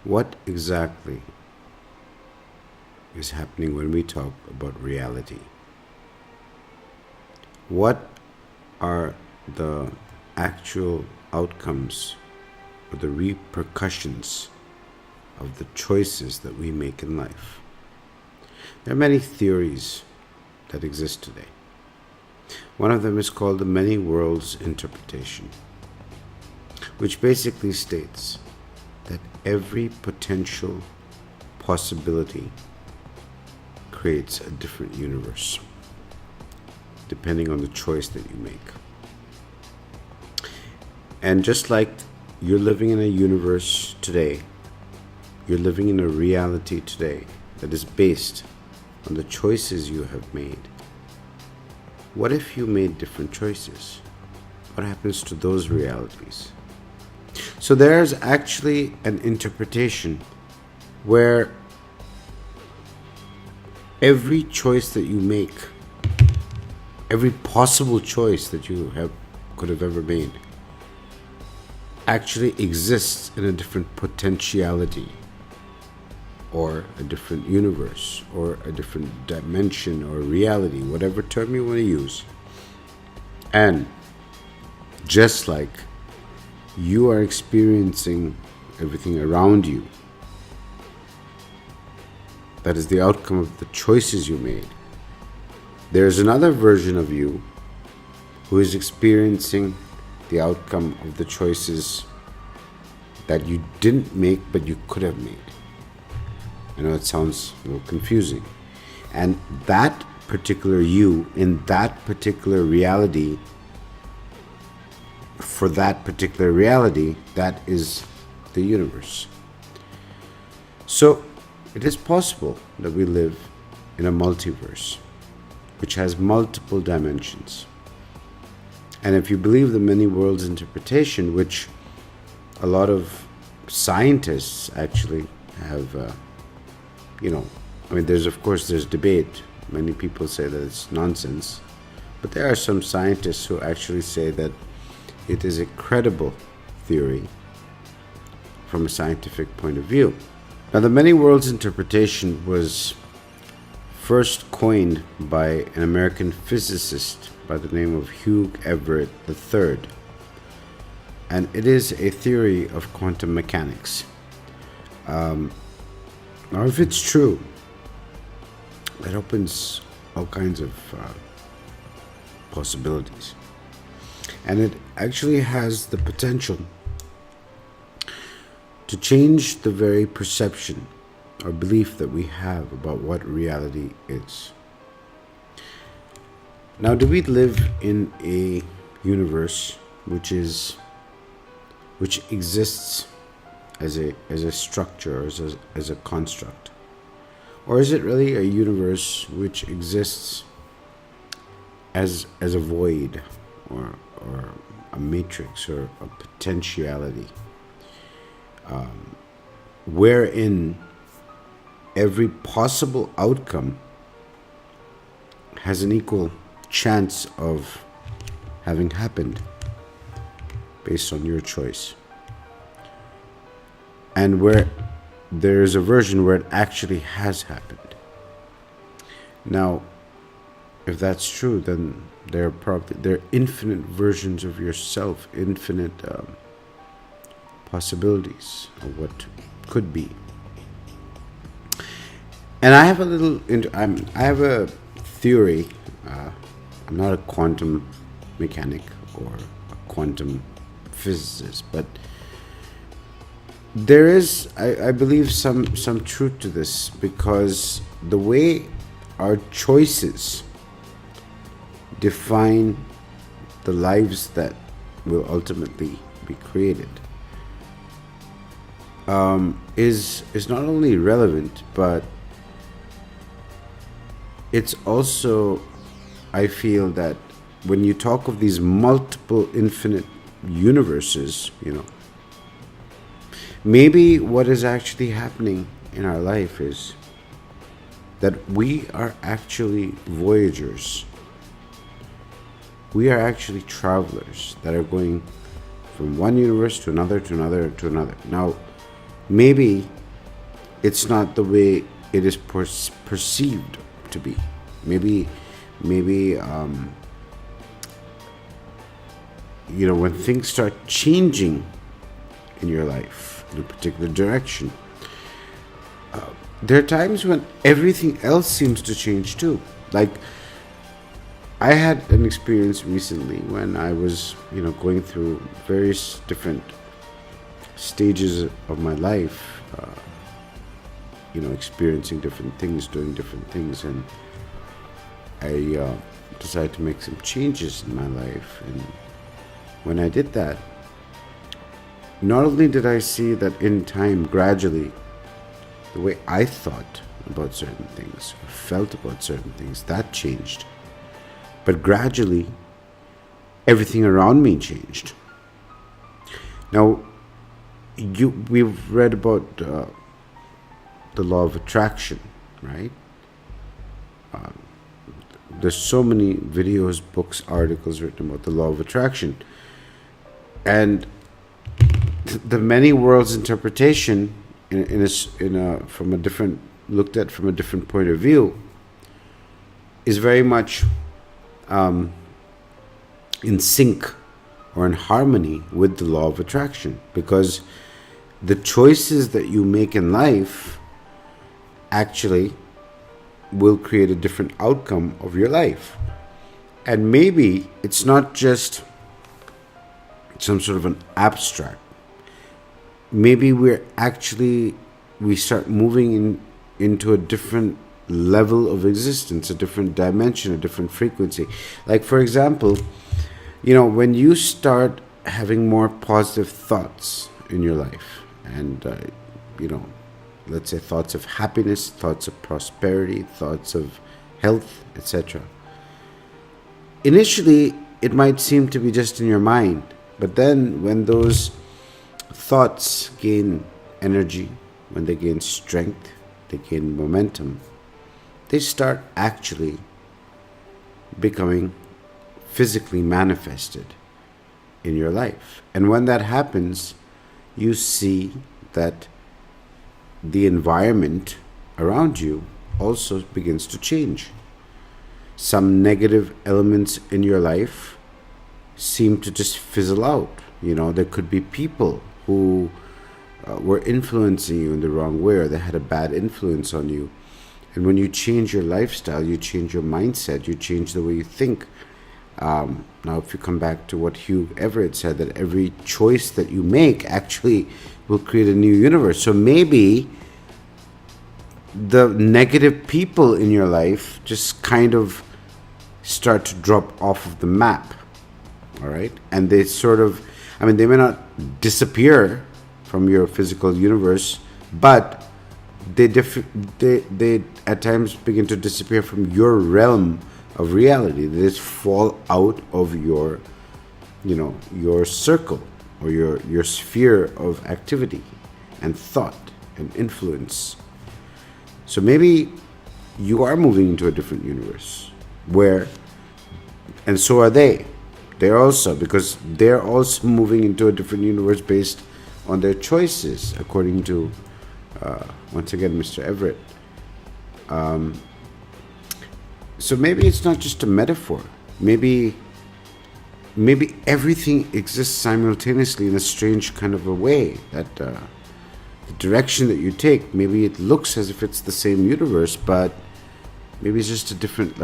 What exactly is happening when we talk about reality? What are the actual outcomes or the repercussions of the choices that we make in life? There are many theories that exist today. One of them is called the many worlds interpretation, which basically states that every potential possibility creates a different universe, depending on the choice that you make. And just like you're living in a universe today, you're living in a reality today that is based on the choices you have made. What if you made different choices? What happens to those realities? So there's actually an interpretation where every choice that you make, every possible choice that you could have ever made, actually exists in a different potentiality, or a different universe, or a different dimension, or reality, whatever term you want to use. And just like you are experiencing everything around you, that is the outcome of the choices you made, there's another version of you who is experiencing the outcome of the choices that you didn't make but you could have made. I know it sounds a little confusing. And that particular you, in that particular reality, for that particular reality, that is the universe. So it is possible that we live in a multiverse, which has multiple dimensions. And if you believe the many worlds interpretation, which a lot of scientists actually have, there's debate. Many people say that it's nonsense. But there are some scientists who actually say that it is a credible theory from a scientific point of view. Now, the many worlds interpretation was first coined by an American physicist by the name of Hugh Everett III. And it is a theory of quantum mechanics. Now, if it's true, it opens all kinds of possibilities. And it actually has the potential to change the very perception or belief that we have about what reality is. Now, do we live in a universe which exists as a structure, as a construct? Or is it really a universe which exists as a void, or a matrix, or a potentiality, wherein every possible outcome has an equal chance of having happened based on your choice, and where there is a version where it actually has happened? Now, if that's true, then there are infinite versions of yourself, infinite possibilities of what could be. And I have I have a theory. I'm not a quantum mechanic or a quantum physicist, but there is, I believe, some truth to this, because the way our choices define the lives that will ultimately be created is not only relevant, but it's also, I feel that when you talk of these multiple infinite universes, maybe what is actually happening in our life is that we are actually voyagers. We are actually travelers that are going from one universe to another, to another, to another. Now, maybe it's not the way it is perceived to be. Maybe when things start changing in your life in a particular direction, there are times when everything else seems to change too. Like, I had an experience recently when I was, going through various different stages of my life, experiencing different things, doing different things, and I decided to make some changes in my life. And when I did that, not only did I see that in time, gradually, the way I thought about certain things, felt about certain things, that changed. But gradually, everything around me changed. Now, we've read about the law of attraction, right? There's so many videos, books, articles written about the law of attraction. And the many worlds interpretation from a different, looked at from a different point of view, is very much in sync or in harmony with the law of attraction, because the choices that you make in life actually will create a different outcome of your life. And maybe it's not just some sort of an abstract. Maybe we start moving into a different level of existence, a different dimension, a different frequency. Like, for example, when you start having more positive thoughts in your life, and let's say thoughts of happiness, thoughts of prosperity, thoughts of health, etc. Initially, it might seem to be just in your mind, but then when those thoughts gain energy, when they gain strength, they gain momentum, they start actually becoming physically manifested in your life. And when that happens, you see that the environment around you also begins to change. Some negative elements in your life seem to just fizzle out. There could be people who were influencing you in the wrong way, or they had a bad influence on you. And when you change your lifestyle, you change your mindset, you change the way you think. Now, if you come back to what Hugh Everett said, that every choice that you make actually will create a new universe. So maybe the negative people in your life just kind of start to drop off of the map. All right? And they they may not disappear from your physical universe, but they at times begin to disappear from your realm of reality. They just fall out of your circle, or your sphere of activity and thought and influence. So maybe you are moving into a different universe and so are they. They're also moving into a different universe based on their choices, according to once again Mr. Everett. So maybe it's not just a metaphor. Maybe everything exists simultaneously in a strange kind of a way, that the direction that you take, maybe it looks as if it's the same universe, but maybe it's just a different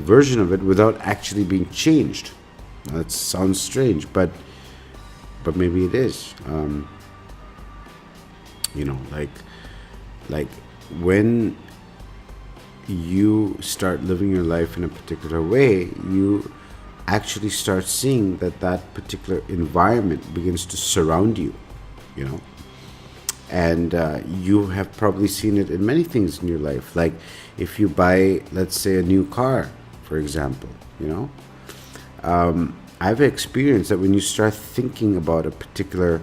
version of it without actually being changed. Now, that sounds strange, but maybe it is. Like when you start living your life in a particular way, you actually start seeing that particular environment begins to surround you, and you have probably seen it in many things in your life. Like if you buy, let's say, a new car, for example, I've experienced that when you start thinking about a particular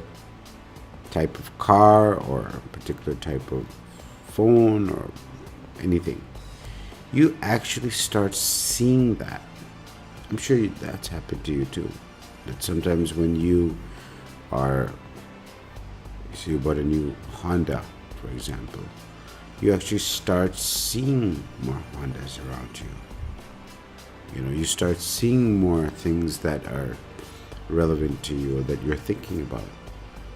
type of car or a particular type of phone or anything, you actually start seeing that. I'm sure that's happened to you too. That sometimes when you are So you bought a new Honda, for example. You actually start seeing more Hondas around you. You start seeing more things that are relevant to you or that you're thinking about.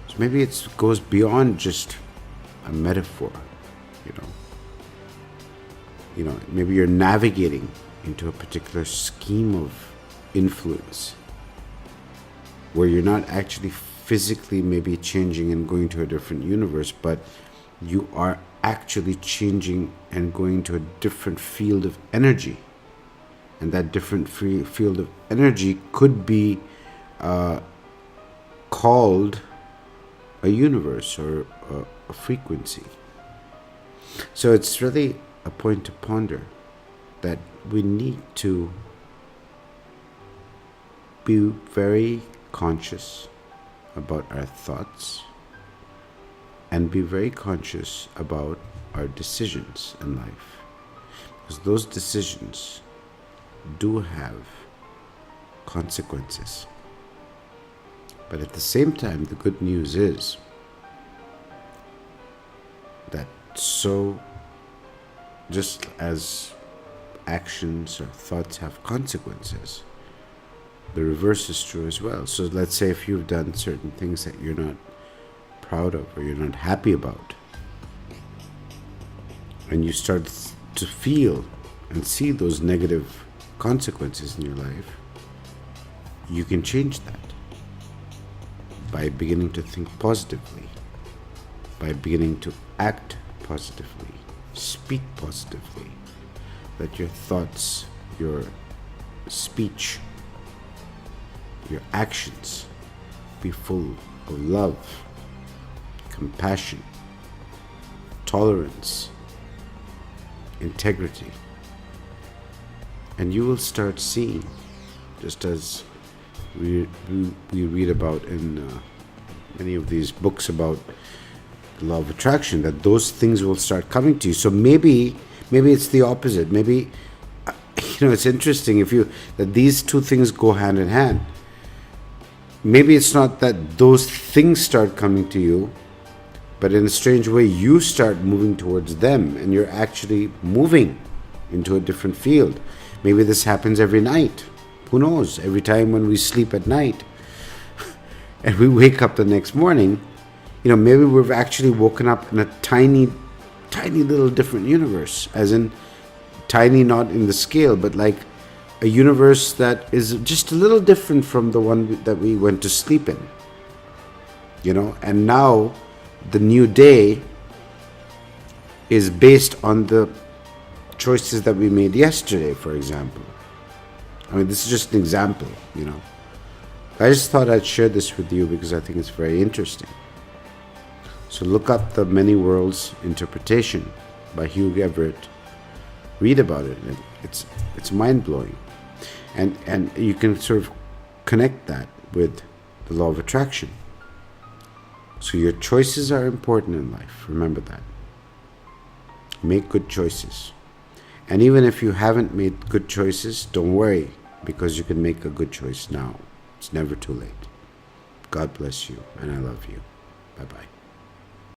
So maybe it goes beyond just a metaphor, you know. Maybe you're navigating into a particular scheme of influence where you're not actually physically maybe changing and going to a different universe, but you are actually changing and going to a different field of energy. And that different field of energy could be called a universe or a frequency. So it's really a point to ponder that we need to be very conscious about our thoughts and be very conscious about our decisions in life, because those decisions do have consequences. But at the same time, the good news is that just as actions or thoughts have consequences, the reverse is true as well. So let's say if you've done certain things that you're not proud of or you're not happy about, and you start to feel and see those negative consequences in your life, you can change that by beginning to think positively, by beginning to act positively, speak positively. Let your thoughts, your speech, your actions be full of love, compassion, tolerance, integrity. And you will start seeing, just as we read about in many of these books about the law of attraction, that those things will start coming to you. So maybe it's the opposite. Maybe it's interesting that these two things go hand in hand. Maybe it's not that those things start coming to you, but in a strange way you start moving towards them, and you're actually moving into a different field. Maybe this happens every night. Who knows? Every time when we sleep at night and we wake up the next morning, maybe we've actually woken up in a tiny little different universe, as in tiny not in the scale, but like a universe that is just a little different from the one that we went to sleep in. And now the new day is based on the choices that we made yesterday, for example. I mean, this is just an example, I just thought I'd share this with you because I think it's very interesting. So look up the Many Worlds Interpretation by Hugh Everett. Read about it. It's mind-blowing. And you can sort of connect that with the law of attraction. So your choices are important in life. Remember that. Make good choices. And even if you haven't made good choices, don't worry, because you can make a good choice now. It's never too late. God bless you, and I love you. Bye-bye.